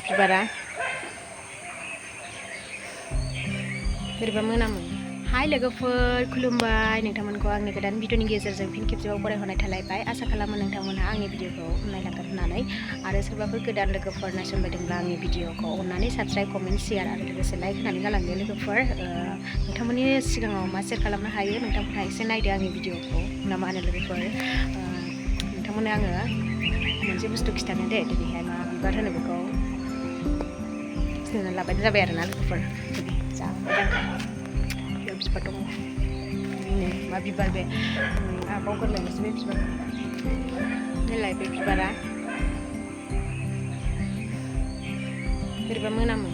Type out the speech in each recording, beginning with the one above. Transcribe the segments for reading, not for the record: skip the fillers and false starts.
बिबारा बोरैबा मोनामो। हाय लोगोफोर, खुलुमबाय नोंथांमोनखौ आंनि गोदान भिडिअनि गेजेरजों फिन खेबसेबाव बरायहरनाय थालायबाय। आसा खालामो नोंथांमोनहा आंनि भिडिअखौ नायलांगोन होननानै, आरो सोरबाफोर गोदान लोगोफोर नायसनबायदोंब्ला आंनि भिडिअखौ अननानै साबस्क्राइब, कमेन्ट, शेयार आरो लोगोसे लाइक होनानै गालांदो लोगोफोर। नोंथांमोननि सिगाङाव मा शेयार खालामनो हायो नोंथांमोनहा एसे नायदो आंनि भिडिअखौ ना मा होनो लोगोफोर। नोंथांमोननो आङो मोनसे बुस्थु खिथानो दे, दिनैहाय मा बिबार होनो बेखौ खिथाना लाबानो जाबाय आरोना लोगोफोर। जा मोजांखा बिबार दङ। मा बिबार बे? आबाव गोरलैनोसो बे बिबार। नायलाय बे बिबारा बोरैबा मोनामो।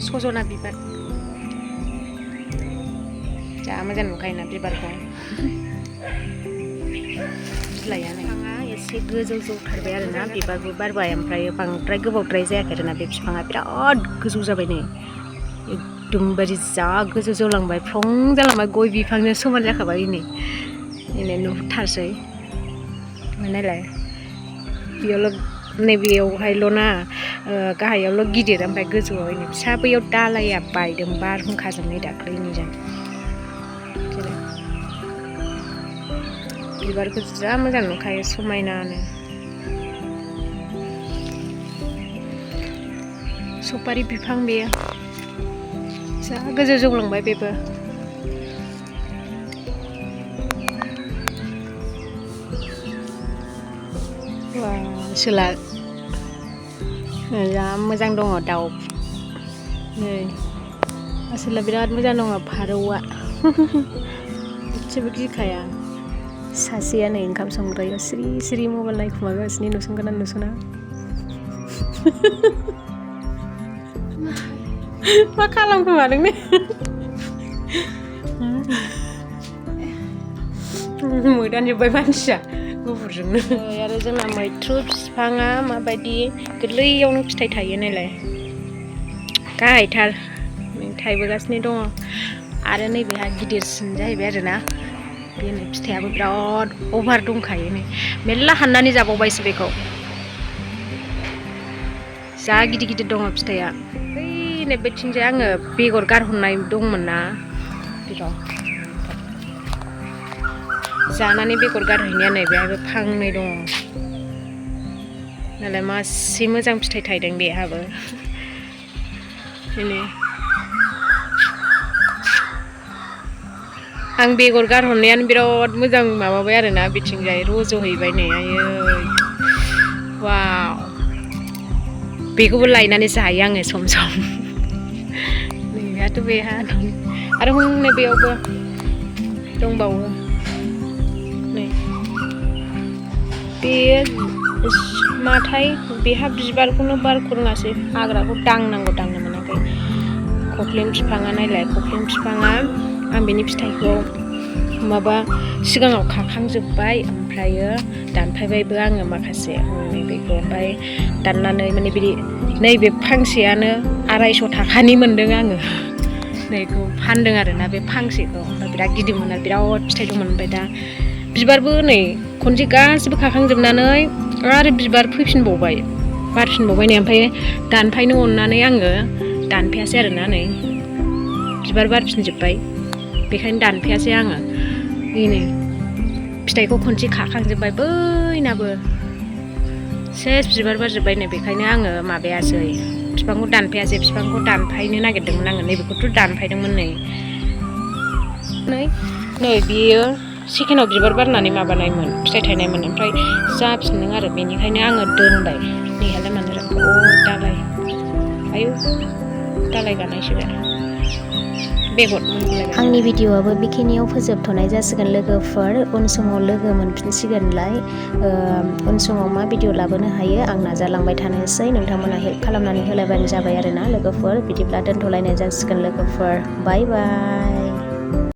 सजना बिबार। जा मोजां नुखायोना बिबारखौ। बिलाइआनो बिफाङा एसे गोजौ जौथारबाय आरोना, बिबारबो बारबाय, ओमफ्राय बांद्राय गोबावद्राय जायाखै आरोना। बे बिफाङा बिराद गोजौ जाबाय नै, एकदमबारे जा गोजौ जौलांबाय, फ्लं जालांबाय, गय बिफांजों समान जाखाबाय नै नुथारसै। नायलाय बेयावल' नैबेयावहायल' ना, गाहायावल' गिदिर, ओमफ्राय गोजौआव फिसा। बैयाव दालाइया बायदों बारहुंखाजों नै दाख्लैनिजों। बिबारखौ जा मोजां नुखायो, समायनानो। सफारि बिफां बेयो जा गोजौ जौलांबाय बेबो। सोला जा मोजां दङ दाउ नै, आसोला बिराद मोजां दङ। फारौआ एसेबो गिखाया। सासेया नै ओंखाम संग्रायाव सिरि सिरि मबाइल नायखुमागासिनो, नुसनगोना नुसना। मा खालामखोमादों ने? मोदानजोब्बाय मानसिया गुफुरजोंनो। आरो जोंना मैथ्रु बिफाङा माबायदि गोरलैयावनो फिथाइ थायो नायलाय, गाहायथार थायबोगासिनो दङ। आरो नैबेहा गिदिरसिन जाहैबाय आरोना, बे नै फिथाइयाबो बिराद अभार दंखायो नै। मेरला हाननानै जाबावबायसो बेखौ, जा गिदिर गिदिर दङ फिथाइया। बै नै बेथिंजाय आङो बेगर गारहरनाय दंमोन ना, जानानै बेगर गारहैनाया नै बेहायबो फांनै दङ नालाय। मासे मोजां फिथाइ थायदों बेहाबो। आं बेगर गारहरनायानो बिराद मोजां माबाबाय आरोना, बिथिंजाय रज'हैबाय नै। आयै वाव, बेखौबो लायनानै जायो आङो सम सम। नैहाथ' बेहा आरो हनै बेयावबो दंबावो नै। बेयो माथाय बेहा बिबारखौनो बारख' रोङासै, हाग्राखौ दांनांगौ दांनो मोनाखै। खख्लिं बिफाङा नायलाय, खख्लिं बिफाङा आं बेनि फिथाइखौ माबा सिगाङाव खाखांजोब्बाय, ओमफ्रायो दानफायबायबो आङो माखासे नैबेखौ। ओमफ्राय दाननानै माने बिदि नैबे फांसेयानो 250 थाखानि मोनदों आङो। नैखौ फानदों आरोना बे फांसेखौ। ओमफ्राय बिराद गिदिरमोन आरो बिराद फिथाइ दंमोन। ओमफ्राय दा बिबारबो नै खनसे गासिबो खाखांजोबनानै आरो बिबार फैफिनबावबाय, बारफिनबावबाय नै। ओमफ्राय दानफायनो अननानै आङो दानफायासै आरोना, नै बिबार बारफिनजोब्बाय, बेखायनो दानफायासै आङो। नै फिथाइखौ खनसे खाखांजोब्बाय बैनाबो, सेस बिबार बारजोब्बाय नै। बेखायनो आङो माबायासै, बिफांखौ दानफायासै। बिफांखौ दानफायनो नागिरदोंमोन आङो, नैबेखौथ' दानफायदोंमोन नै। नै बेयो सेकेन्डआव बिबार बारनानै माबानायमोन, फिथाइ थायनायमोन, ओमफ्राय जाफिनदों आरो, बेनिखायनो आङो दोनबाय। नैहालाय मानो दालाय, आयु दालाय गानायसो बे बेगर। आंनि भिडिअ'आबो बेखिनियाव फोजोबथ'नाय जासिगोन लोगोफोर। उन समाव लोगो मोनफिनसिगोनलाय। उन समाव मा भिडिअ लाबोनो हायो आं नाजालांबाय थानोसै। नोंथांमोना हेल्प खालामनानै होलायबानो जाबाय आरोना लोगोफोर। बिदिब्ला दोनथ'लायनाय जासिगोन लोगोफोर। बाय बाय।